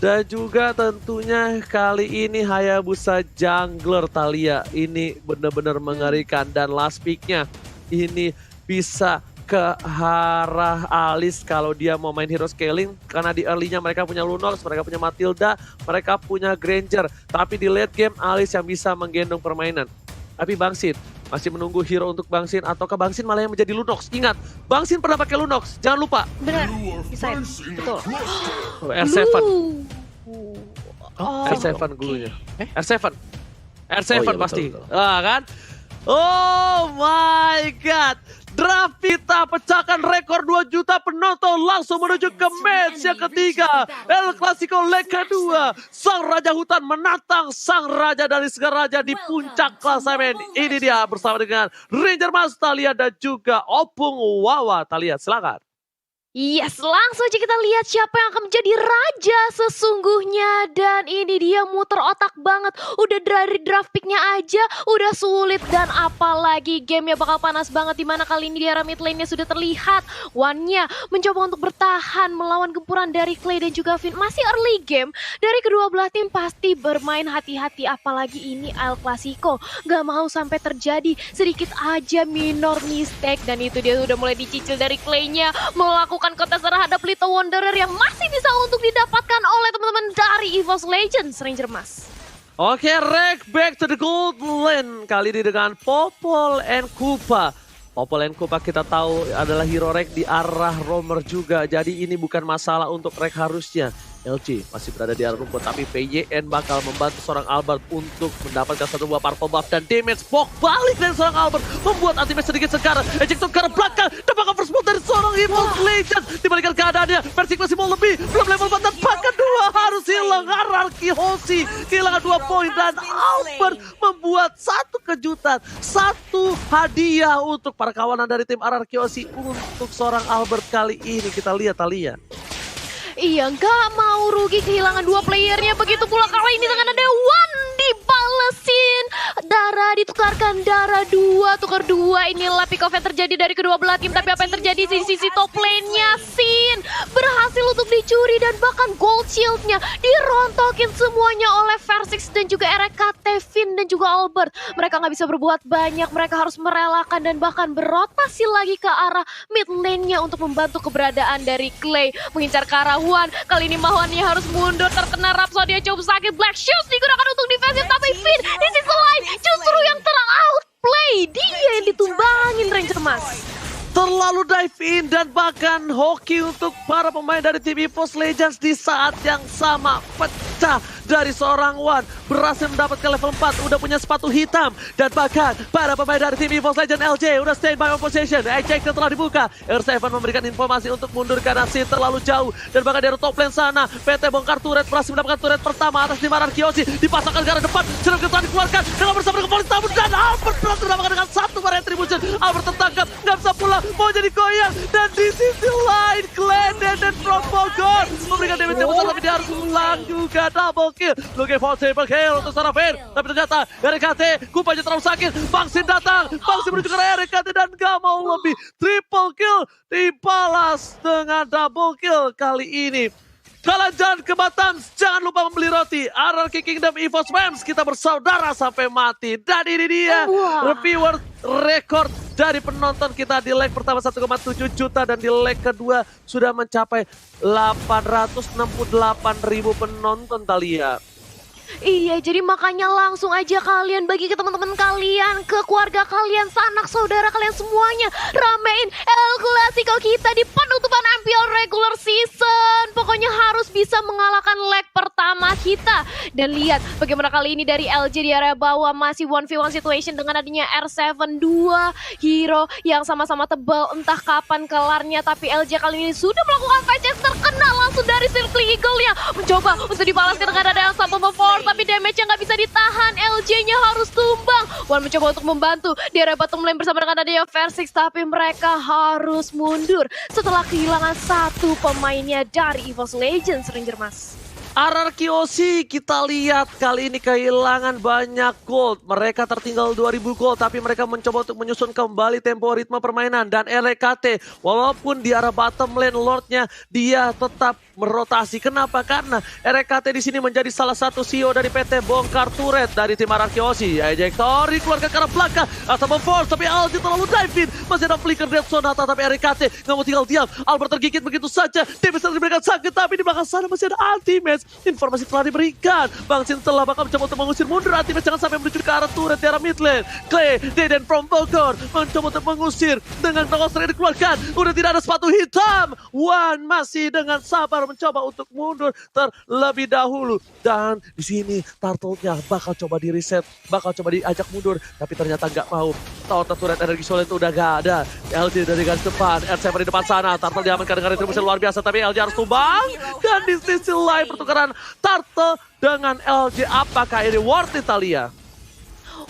Dan juga tentunya kali ini Hayabusa Jungler Thalia ini benar-benar mengerikan. Dan last pick-nya ini bisa ke arah Alice kalau dia mau main hero scaling. Karena di early-nya mereka punya Lunox, mereka punya Matilda, mereka punya Granger. Tapi di late game Alice yang bisa menggendong permainan. Tapi Bang Sin masih menunggu hero untuk Bang Sin, ataukah Bang Sin malah yang menjadi Lunox? Ingat, Bang Sin pernah pakai Lunox, jangan lupa. Benar, bisa betul. R7. R7 Oke. gulunya. R7. R7 Oh, iya, pasti. betul. Ah kan? Oh my god. Draft kita pecahkan rekor 2 juta penonton langsung menuju ke match yang ketiga. El Clasico leg kedua. Sang Raja Hutan menantang Sang Raja dari segala raja di puncak klasemen. Ini dia bersama dengan Ranger Mas Thalia dan juga Opung Wawa. Thalia, silakan. Yes, langsung aja kita lihat siapa yang akan menjadi raja sesungguhnya. Dan ini dia muter otak banget. Udah dari draft picknya aja udah sulit. Dan apalagi gamenya bakal panas banget. Dimana kali ini di area mid lane-nya sudah terlihat. One-nya mencoba untuk bertahan melawan gempuran dari Clay dan juga Finn. Masih early game. Dari kedua belah tim pasti bermain hati-hati. Apalagi ini El Clasico. Gak mau sampai terjadi sedikit aja minor mistake. Dan itu dia udah mulai dicicil dari Clay-nya. Melakukan kontes terhadap Little Wanderer yang masih bisa untuk didapatkan oleh teman-teman dari EVOS Legends, Ranger Mas. Oke, Rek back to the gold lane. Kali ini dengan Popol and Kupa. Popol and Kupa kita tahu adalah hero Rek di arah roamer juga. Jadi ini bukan masalah untuk Rek harusnya. LG masih berada di arah rumput, tapi PYN bakal membantu seorang Albert untuk mendapatkan satu buah purple buff dan damage pok balik dari seorang Albert membuat ultimate sedikit segar. Ejector ke arah belakang, dapat cover spot dari seorang EVOS Legends. Dibalikan keadaannya, Persik masih mau lebih, belum level 4 dan bahkan 2 harus hilang. Hierarchy Hoshi kehilangan 2 poin dan Albert membuat satu kejutan, satu hadiah untuk para kawanan dari tim Hierarchy Hoshi untuk seorang Albert kali ini. Kita lihat Thalia. Iya, nggak mau rugi kehilangan 2 playernya. Begitu pula kali ini dengan ada One dibalesin. Darah ditukarkan, darah 2, tukar 2. Inilah pick off yang terjadi dari kedua belah tim. Tapi apa yang terjadi di sisi top lane-nya? Sin berhasil untuk dicuri dan bahkan gold shield-nya dirontokin semuanya oleh Versix dan juga RKT, Finn dan juga Albert. Mereka nggak bisa berbuat banyak. Mereka harus merelakan dan bahkan berotasi lagi ke arah mid lane-nya untuk membantu keberadaan dari Clay. Mengincar ke arah Wan. Kali ini Mahwannya harus mundur, terkena Rhapsody yang cukup sakit. Black Shoes digunakan untuk defensive, tapi Finn di sisi lain justru yang ter-outplay. Dia yang ditumbangin Ranger Mas. Terlalu dive in dan bahkan hoki untuk para pemain dari tim EVOS Legends di saat yang sama. Pecah dari seorang Wan, berhasil mendapatkan level 4, udah punya sepatu hitam. Dan bahkan para pemain dari tim EVOS Legends LJ udah stand by on position. Ejector telah dibuka, R7 memberikan informasi untuk mundur karena Sin terlalu jauh. Dan bahkan dari top lane sana, PT bongkar turret, berhasil mendapatkan turret pertama atas tim Hierarchy Hoshi. Dipasangkan ke arah depan, sedang telah dikeluarkan dengan bersama dengan Polis Tabun. Dan Albert berhasil mendapatkan dengan satu retribution. Albert tertangkap, nggak bisa pulang, mau jadi goyang. Dan di sisi lain, Glenden dan From Bogor memberikan damage yang besar, tapi dia harus ulang juga. Double kill, looking for triple kill untuk seorang Finn. Tapi ternyata RKT, Kupa aja terlalu sakit. Bang Sin datang, Bang Sin menuju ke RKT dan gak mau lebih. Triple kill dibalas dengan double kill kali ini. Kalian jangan ke Batam, jangan lupa membeli roti. Hierarchy Kingdom EVOS Mems, kita bersaudara sampai mati. Dan ini dia reviewer rekor dari penonton kita di leg pertama 1,7 juta. Dan di leg kedua sudah mencapai 868.000 penonton Thalia. Iya, jadi makanya langsung aja kalian bagi ke teman-teman kalian, ke keluarga kalian, sanak saudara kalian semuanya. Ramein El Clasico kita di penutupan MPL regular season. Pokoknya harus bisa mengalahkan leg pertama kita. Dan lihat bagaimana kali ini dari LG di area bawah masih 1v1 situation dengan adanya R7, 2 hero yang sama-sama tebal. Entah kapan kelarnya, tapi LG kali ini sudah melakukan fight chase terkena langsung dari Silky Eagle-nya. Mencoba untuk dibalaskan dengan ada yang sampai tapi damage-nya nggak bisa ditahan. LJ-nya harus tumbang. Wan mencoba untuk membantu di area bottom lane bersama dengan adanya Versix, tapi mereka harus mundur setelah kehilangan satu pemainnya dari EVOS Legends, Ranger Mas. RRQ Osi kita lihat kali ini kehilangan banyak gold. Mereka tertinggal 2000 gold tapi mereka mencoba untuk menyusun kembali tempo ritme permainan. Dan RKT walaupun di arah bottom lane Lordnya dia tetap merotasi. Kenapa? Karena RKT di sini menjadi salah satu CEO dari PT Bongkar Turret dari tim RRQ Osi. Ejector dikeluarkan ke arah belakang. Asal memforce tapi LG terlalu dive in. Masih ada flicker Death Sonata tapi RKT nggak mau tinggal diam. Albert tergigit begitu saja. Dia bisa diberikan sakit tapi di belakang sana masih ada ultimate. Informasi telah diberikan. Bang Sin telah bakal mencoba untuk mengusir mundur ultimate. Jangan sampai menuju ke arah turret di arah mid lane. Clay, Deden from Bogor mencoba untuk mengusir dengan Knockout dikeluarkan. Udah tidak ada sepatu hitam. Wan masih dengan sabar mencoba untuk mundur terlebih dahulu. Dan di sini Turtle-nya bakal coba di reset, bakal coba diajak mundur, tapi ternyata nggak mau. Total turret energi solid itu udah gak ada. LG dari garis depan, R7 di depan sana. Turtle diamankan dengan retribusi luar biasa, tapi LG harus tumbang. Dan di sisi lain pertukaran Turtle dengan LG, apakah ini worth it, Thalia?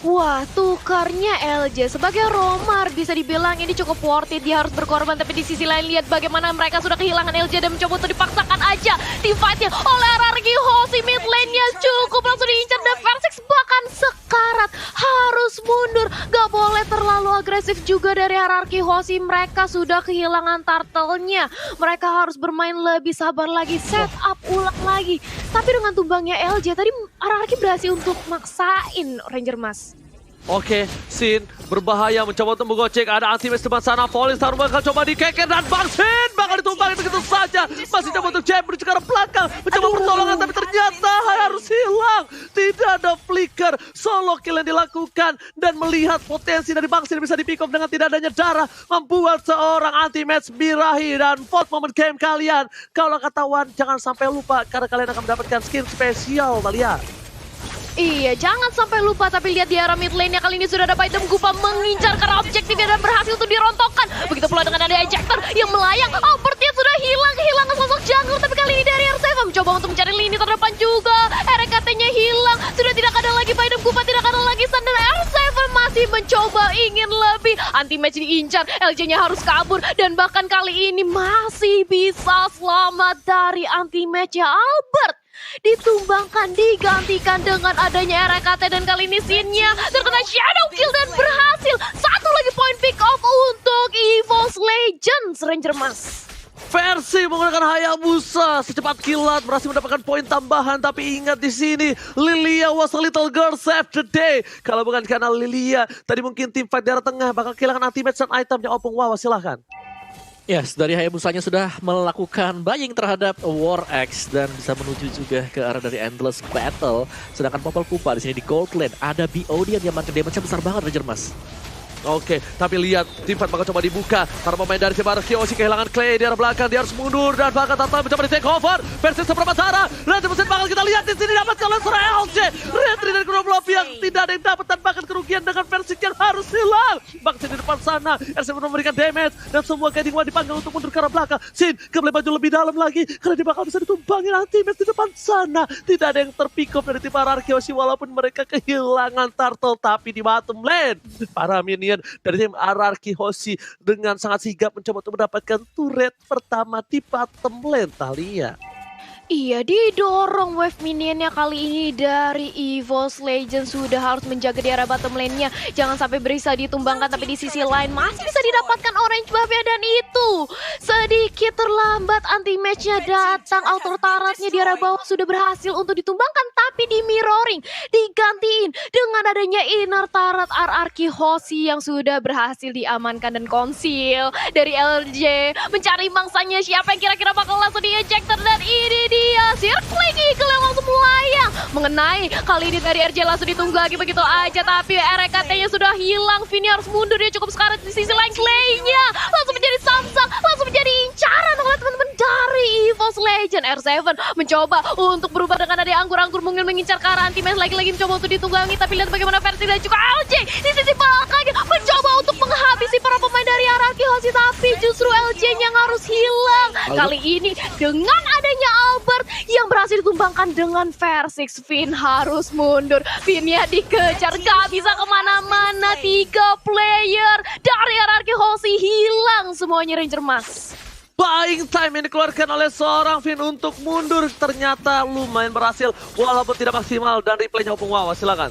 Wah, tukarnya LJ sebagai Romar bisa dibilang ini cukup worth it. Dia harus berkorban, tapi di sisi lain lihat bagaimana mereka sudah kehilangan LJ dan mencoba untuk dipaksakan aja di fight-nya oleh RRQ Hoshi. Mid lane-nya cukup langsung diincar dan Versex bahkan sekarat harus mundur. Gak boleh terlalu agresif juga dari RRQ Hoshi. Mereka sudah kehilangan turtle-nya. Mereka harus bermain lebih sabar lagi, set up ulang lagi. Tapi dengan tumbangnya LJ tadi RRQ berhasil untuk maksain Ranger Mas. Oke, Sin berbahaya mencoba untuk menggocek. Ada anti-match depan sana. Falling Star bakal coba dikeker dan Bang Sin bakal ditumbangin begitu saja. Masih coba untuk jab menuju ke arah belakang. Mencoba pertolongan tapi ternyata harus hilang. Tidak ada flicker. Solo kill yang dilakukan. Dan melihat potensi dari Bang Sin bisa di-pick off dengan tidak adanya darah. Membuat seorang anti-match birahi. Dan vote moment game kalian. Kalau ketahuan jangan sampai lupa. Karena kalian akan mendapatkan skin spesial, Thalia. Iya, jangan sampai lupa. Tapi lihat di arah mid lane-nya kali ini sudah ada item Gupa mengincar karena objektifnya dan berhasil untuk dirontokkan. Begitu pula dengan ada ejector yang melayang. Albertnya sudah hilang, kehilangan sosok jungle. Tapi kali ini dari R7 mencoba untuk mencari lini terdepan juga. RKT-nya hilang, sudah tidak ada lagi item Gupa, tidak ada lagi Sun. Dan R7 masih mencoba ingin lebih. Anti-match diincar, LJ-nya harus kabur. Dan bahkan kali ini masih bisa selamat dari anti-match-nya Albert. Ditumbangkan, digantikan dengan adanya RKT dan kali ini Sin-nya terkena shadow kill dan berhasil. Satu lagi point pick off untuk EVOS Legends, Ranger Mas. Versi menggunakan Hayabusa secepat kilat berhasil mendapatkan poin tambahan. Tapi ingat di sini Lilia was a little girl save the day. Kalau bukan karena Lilia tadi mungkin tim fight daerah tengah bakal kehilangan anti-match dan itemnya. Opung Wawa silahkan. Yes, dari Hayabusanya sudah melakukan buying terhadap War Axe dan bisa menuju juga ke arah dari Endless Battle. Sedangkan Popol Kupa di sini di Gold Lane ada BOD yang diamankan damage-nya besar banget, Ranger Mas. Oke, tapi lihat tim fight bakal coba dibuka. Para pemain dari tim RRQ Osi kehilangan Clay di arah belakang, dia harus mundur dan bahkan Turtle mencoba di take over. Versi seberapa cara? Red mesin bakal kita lihat di sini dapat oleh seorang LJ. Retri dari kedua belah pihak tidak ada yang dapat dan bahkan kerugian dengan versi yang harus hilang. Bang Sin di depan sana, RC memberikan damage dan semua Guiding One dipanggil untuk mundur ke arah belakang. Sin kembali baju lebih dalam lagi karena dia bakal bisa ditumbangin anti-match di depan sana. Tidak ada yang terpick up dari tim RRQ Osi walaupun mereka kehilangan Turtle, tapi di bottom lane para minion dari tim RRQ Hoshi dengan sangat sigap mencoba untuk mendapatkan turret pertama di bottom lane, Thalia. Iya, didorong wave minionnya kali ini dari EVOS Legends sudah harus menjaga di arah bottom lane-nya. Jangan sampai bisa ditumbangkan, tapi di sisi lain masih bisa didapatkan orange buff-nya dan itu sedikit terlambat anti-match-nya datang. Auto turret-nya di arah bawah sudah berhasil untuk ditumbangkan, tapi di mirroring digantiin dengan adanya inner turret RRQ Hoshi yang sudah berhasil diamankan dan konsil dari LJ. Mencari mangsanya siapa yang kira-kira bakal langsung di-ejector dan ini dia Circling Eagle yang langsung melayang mengenai. Kali ini dari RJ langsung ditunggaki begitu aja, tapi RKT-nya sudah hilang. Vini harus mundur, dia cukup sekarat. Di sisi lain Clay-nya langsung menjadi samsang, langsung menjadi incaran oleh teman-teman dari EVOS Legend. R7 mencoba untuk berubah dengan ada anggur-anggur mungkin mengincar ke arah anti-match, lagi-lagi mencoba untuk ditunggangi, tapi lihat bagaimana versi dan juga LJ di sisi belakangnya mencoba untuk menghabisi para pemain dari RRQ Hoshi, tapi justru LJ-nya yang harus hilang. Kali ini dengan adanya Albert yang berhasil ditumbangkan dengan Versex, Finn harus mundur. Finn-nya dikejar, gak bisa kemana-mana. 3 player dari RRQ Hoshi hilang semuanya, Ranger Mas. buying time yang dikeluarkan oleh seorang Finn untuk mundur ternyata lumayan berhasil walaupun tidak maksimal, dan replaynya Opung Wawa, silakan.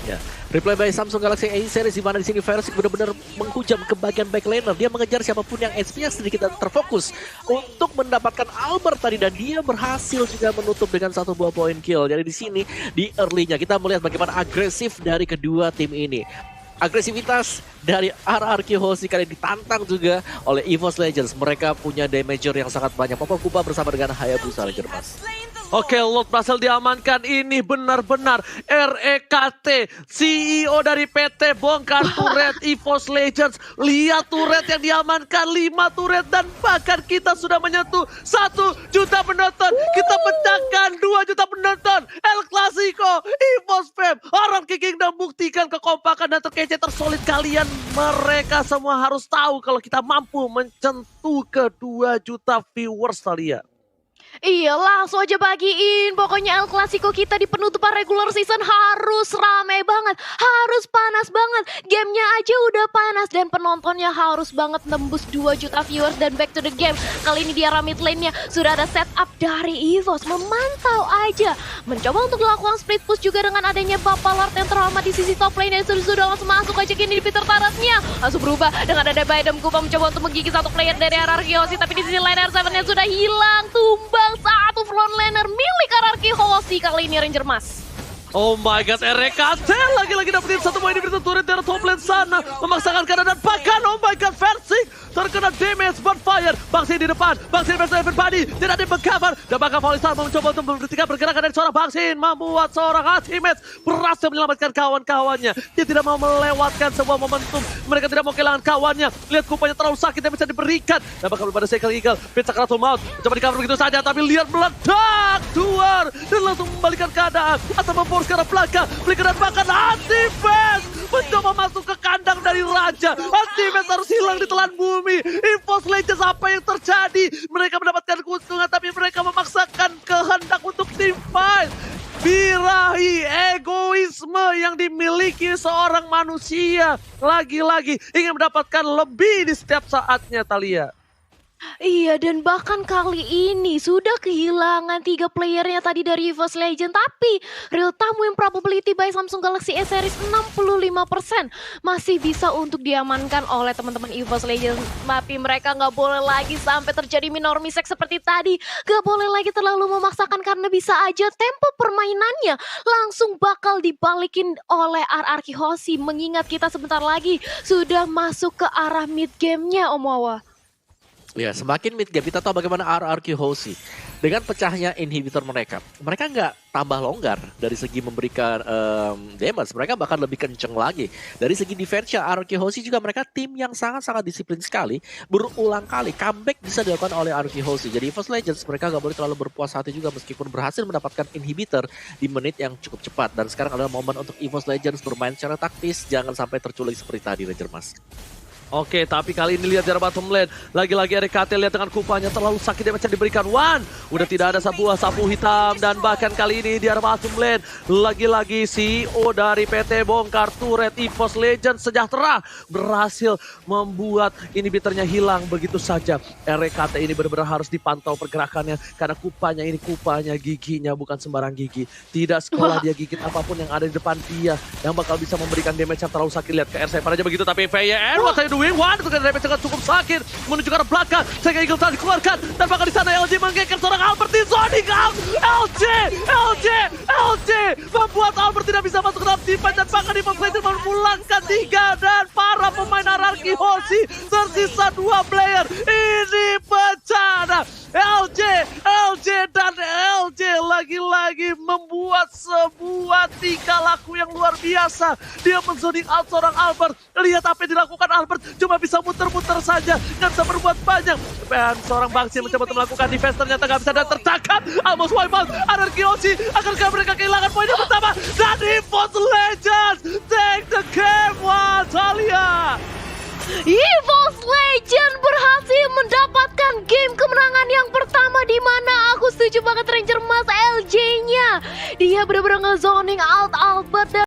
Ya, replay by Samsung Galaxy A series, di mana di sini Versik benar-benar menghujam ke bagian backlaner. Dia mengejar siapapun yang HP-nya sedikit terfokus untuk mendapatkan Albert tadi, dan dia berhasil juga menutup dengan 1 buah point kill. Jadi di sini di early-nya kita melihat bagaimana agresif dari kedua tim ini. Agresivitas dari RRQ Hoshi kali ditantang juga oleh EVOS Legends. Mereka punya damager yang sangat banyak. Popol Kupa bersama dengan Hayabusa Ranger Mas. Oke, Lord berhasil diamankan. Ini benar-benar REKT, CEO dari PT bongkar turret EVOS Legends. Lihat turret yang diamankan, 5 turret, dan bahkan kita sudah menyentuh 1 juta penonton. Kita pecahkan 2 juta penonton. El Clasico, EVOS Fam, orang Kingdom buktikan kekompakan dan terkece tersolid kalian. Mereka semua harus tahu kalau kita mampu mencentuh ke 2 juta viewers kalian. Iya, langsung aja bagiin. Pokoknya El Clasico kita di penutupan regular season harus rame banget, harus panas banget. Gamenya aja udah panas dan penontonnya harus banget nembus 2 juta viewers. Dan back to the game, kali ini di arah mid lane-nya sudah ada setup dari EVOS. Memantau aja, mencoba untuk melakukan split push juga dengan adanya Bapak Lord yang terhormat di sisi top lane. Dan sudah langsung masuk aja kini di Peter Tarasnya. Langsung berubah dengan ada Baidam Kupa mencoba untuk menggigit 1 player dari RRQ Hoshi. Tapi di sisi lain R7-nya sudah hilang, tumbang 1 frontlaner milik RRQ Hoshi kali ini Ranger Mas. Oh my god, RKT lagi-lagi dapetin 1 poin di turret dari top lane sana. Memaksakan keadaan dan bahkan oh my god, Versik terkena damage bonfire. Bangsin di depan, Bangsin versus everybody. Tidak ada yang mengcover. Dan bahkan Volisar mencoba untuk menghentikan pergerakan dari seorang Bangsin. Membuat seorang ultimate berhasil menyelamatkan kawan-kawannya. Dia tidak mau melewatkan sebuah momentum. Mereka tidak mau kehilangan kawannya. Lihat kupanya terlalu sakit yang bisa diberikan. Dan bahkan pada Cycle Eagle, Pizza Kratul Maut. Mencoba di-cover begitu saja, tapi lihat meledak keluar. Dan langsung membalikan keadaan. Atau memforce ke arah belakang. Belikan dan bahkan Anti-Fans mencoba masuk ke kandang dari Raja. Anti-Fans harus hilang di telan bumi. EVOS Legends, apa yang terjadi? Mereka mendapatkan keuntungan tapi mereka memaksakan kehendak untuk tim fight. Birahi egoisme yang dimiliki seorang manusia. Lagi-lagi ingin mendapatkan lebih di setiap saatnya, Thalia. Iya, dan bahkan kali ini sudah kehilangan 3 playernya tadi dari EVOS Legend. Tapi real time win probability by Samsung Galaxy A series 65% masih bisa untuk diamankan oleh teman-teman EVOS Legend. Tapi mereka nggak boleh lagi sampai terjadi minor mistake seperti tadi. Nggak boleh lagi terlalu memaksakan karena bisa aja tempo permainannya langsung bakal dibalikin oleh RRQ Hoshi. Mengingat kita sebentar lagi sudah masuk ke arah mid game-nya, Om Wawa. Ya, semakin mid game kita tahu bagaimana RRQ Hoshi dengan pecahnya inhibitor mereka. Mereka nggak tambah longgar dari segi memberikan damage. Mereka bahkan lebih kenceng lagi. Dari segi defense-nya, RRQ Hoshi juga mereka tim yang sangat-sangat disiplin sekali. Berulang kali comeback bisa dilakukan oleh RRQ Hoshi. Jadi EVOS Legends mereka nggak boleh terlalu berpuas hati juga meskipun berhasil mendapatkan inhibitor di menit yang cukup cepat. Dan sekarang adalah momen untuk EVOS Legends bermain secara taktis. Jangan sampai terculik seperti tadi, Ranger Mas. Oke, tapi kali ini lihat dari bottom lane. Lagi-lagi RKT lihat dengan kupanya terlalu sakit yang macam diberikan. One, udah tidak ada sebuah sapu hitam. Dan bahkan kali ini di arah bottom lane, lagi-lagi CEO dari PT bongkar turret EVOS Legends Sejahtera berhasil membuat inhibitornya hilang begitu saja. RKT ini benar-benar harus dipantau pergerakannya. Karena kupanya ini kupanya giginya bukan sembarang gigi. Tidak sekolah dia gigit apapun yang ada di depan dia yang bakal bisa memberikan damage yang terlalu sakit. Lihat ke R7 aja begitu, tapi VYN, what are you doing? One, itu kan damage yang cukup sakit menuju ke arah belakang. Sega Eagle telah dikeluarkan dan bahkan di sana LG menggeser seorang Albert di Sonic Out. LG membuat Albert tidak bisa masuk ke dalam tim dan bahkan EVOS Legends memulangkan 3 dan para pemain RRQ Hoshi tersisa 2 player. Ini bencana. LG dan LG lagi-lagi membuat sebuah tingkah laku yang luar biasa. Dia menzoning out seorang Albert. Lihat apa yang dilakukan Albert, cuma bisa muter-muter saja, nggak bisa berbuat banyak. Dan seorang Bangsin mencoba untuk melakukan defense, ternyata nggak bisa dan tertangkap. Almost wipe out RRQ Hoshi. Akankah mereka kehilangan poinnya pertama? Dan EVOS Legends take the game, wah Thalia. EVOS Legend berhasil mendapatkan game kemenangan yang pertama, di mana aku setuju banget Ranger Mas LJ-nya. Dia benar-benar nge-zoning out